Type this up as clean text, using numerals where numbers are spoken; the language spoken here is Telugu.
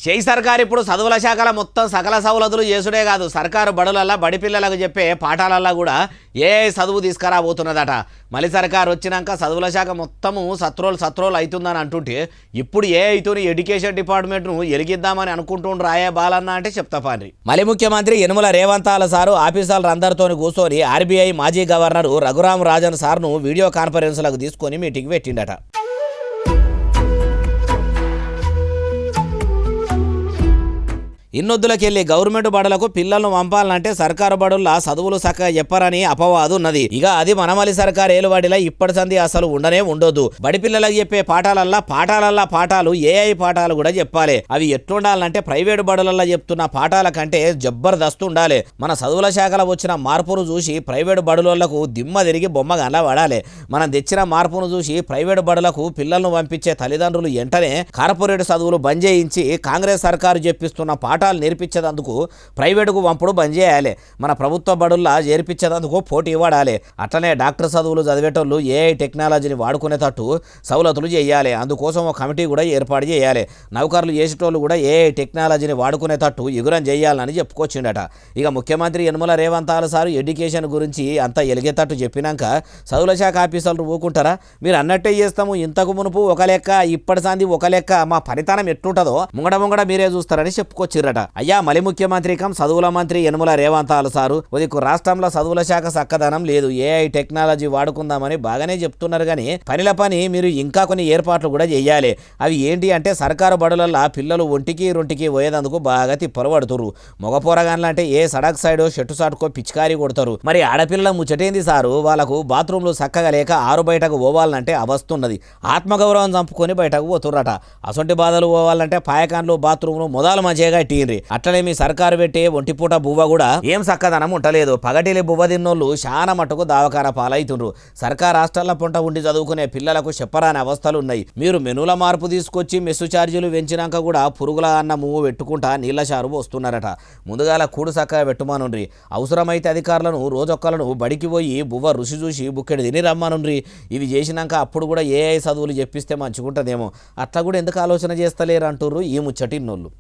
సర్కారు ఇప్పుడు చదువుల శాఖల మొత్తం సకల సౌలతులు చేసుడే కాదు, సర్కారు బడులల్లా బడి పిల్లలకు చెప్పే పాఠాలల్లా కూడా చదువు తీసుకురాబోతున్నదట. మళ్ళీ సర్కారు వచ్చినాక చదువుల శాఖ మొత్తము సత్రోలు అవుతుందని అంటుంటే ఇప్పుడు అవుతుంది ఎడ్యుకేషన్ డిపార్ట్మెంట్ను ఎలిగిద్దామని అనుకుంటుండ్రు రాయే బాలన్న అంటే చెప్తా పాండ్రి. మళ్ళీ ముఖ్యమంత్రి యనుమల రేవంతాల సారు ఆఫీసర్లు అందరితో కూర్చొని ఆర్బీఐ మాజీ గవర్నర్ రఘురామ్ రాజన్ సార్ను వీడియో కాన్ఫరెన్స్లకు తీసుకొని మీటింగ్ పెట్టిండట. ఇన్నొద్దులకెళ్ళి గవర్నమెంట్ బడులకు పిల్లలను పంపాలంటే సర్కారు బడుల్లా చదువులు చక్కగా చెప్పరని అపవాదు ఉన్నది. ఇక అది మనమలి సర్కారు ఏలువాడిలా ఇప్పటి సంది అసలు ఉండనే ఉండొద్దు. బడి పిల్లలకు చెప్పే పాఠాలల్లా పాఠాలు ఏఐ పాఠాలు కూడా చెప్పాలి. అవి ఎట్లుండాలంటే ప్రైవేటు బడులల్లో చెప్తున్న పాఠాల కంటే జబర్దస్త్ ఉండాలి. మన చదువుల శాఖలో వచ్చిన మార్పును చూసి ప్రైవేటు బడులకు దిమ్మ తిరిగి బొమ్మ గంట పడాలి. మనం తెచ్చిన మార్పును చూసి ప్రైవేటు బడులకు పిల్లలను పంపించే తల్లిదండ్రులు వెంటనే కార్పొరేట్ చదువులు బంద్ చేయించి కాంగ్రెస్ సర్కారు చెప్పిస్తున్న పాఠాలు నేర్పించేందుకు ప్రైవేటుకు వంపుడు బంద్ చేయాలి. మన ప్రభుత్వ బడుల్లా చేర్పించేందుకు పోటీ ఇవ్వడాలి. అట్లనే డాక్టర్ చదువులు చదివేటోళ్ళు ఏఐ టెక్నాలజీని వాడుకునేటట్టు సౌలతులు చేయాలి. అందుకోసం ఒక కమిటీ కూడా ఏర్పాటు చేయాలి. నౌకర్లు చేసేటోళ్ళు కూడా ఏఐ టెక్నాలజీని వాడుకునేటట్టు ఎగురం చేయాలని చెప్పుకొచ్చిండట. ఇక ముఖ్యమంత్రి యనుమల రేవంతాల సారు ఎడ్యుకేషన్ గురించి అంతా ఎలిగేటట్టు చెప్పినాక చదువుల శాఖ ఆఫీసర్లు ఊకుంటారా? మీరు అన్నట్టే చేస్తాము, ఇంతకు మునుపు ఒక లెక్క ఇప్పటి సంది ఒక లెక్క, మా ఫలితానం ఎట్లుంటుందో ముంగడ మీరే చూస్తారని చెప్పుకొచ్చిర్రట. అయ్యా మలి ముఖ్యమంత్రి చదువుల మంత్రి యనుమల రేవంతాల సారు ఉదికు రాష్ట్రంలో చదువుల శాఖ చక్కదనం లేదు, ఏఐ టెక్నాలజీ వాడుకుందామని బాగానే చెప్తున్నారు. కానీ పని మీరు ఇంకా కొన్ని ఏర్పాట్లు కూడా చేయాలి. అవి ఏంటి అంటే సర్కారు బడులల్లా పిల్లలు ఒంటికి రొంటికి పోయేందుకు బాగా తిప్పలు పడుతురు. మగ పోరగాన్లంటే ఏ సడక్ సైడో షెట్టు సాటుకో పిచికారి కొడతారు. మరి ఆడపిల్లల ముచ్చటేంది సారు? వాళ్ళకు బాత్రూంలు చక్కగా లేక ఆరు బయటకు పోవాలంటే అవస్తున్నది. ఆత్మగౌరవం చంపుకొని బయటకు పోతుర్రట. అసొంటి బాధలు పోవాలంటే పాయకాన్లు బాత్రూంలు మొదలు మంచిగా అట్లనే మీ సర్కారు పెట్టే ఒంటిపూట బువ్వ కూడా ఏం చక్కదనం ఉంటలేదు. పగటిలి బువ్వ తిన్నోళ్ళు చాలా మటుకు దావకార పాలవుతుండ్రు. సర్కారు హాస్టళ్ల పొంట ఉండి చదువుకునే పిల్లలకు చెప్పరాని అవస్థలు ఉన్నాయి. మీరు మెనూల మార్పు తీసుకొచ్చి మెస్సు ఛార్జీలు పెంచినాక కూడా పురుగుల అన్న మువ్వు పెట్టుకుంటా నీళ్ల చారు వస్తున్నారట. ముందుగాల కూడు చక్కగా పెట్టుమానుండ్రి. అవసరమైతే అధికారులను రోజొక్కలను బడికి పోయి బువ్వ రుచి చూసి బుక్కెడు తిని రమ్మానుండ్రి. ఇవి చేసినాక అప్పుడు కూడా ఏఐ చదువులు చెప్పిస్తే మంచిగుంటదేమో. అట్లా కూడా ఎందుకు ఆలోచన చేస్తలేరు అంటుర్రు ఈ ముచ్చటిన్నోళ్ళు.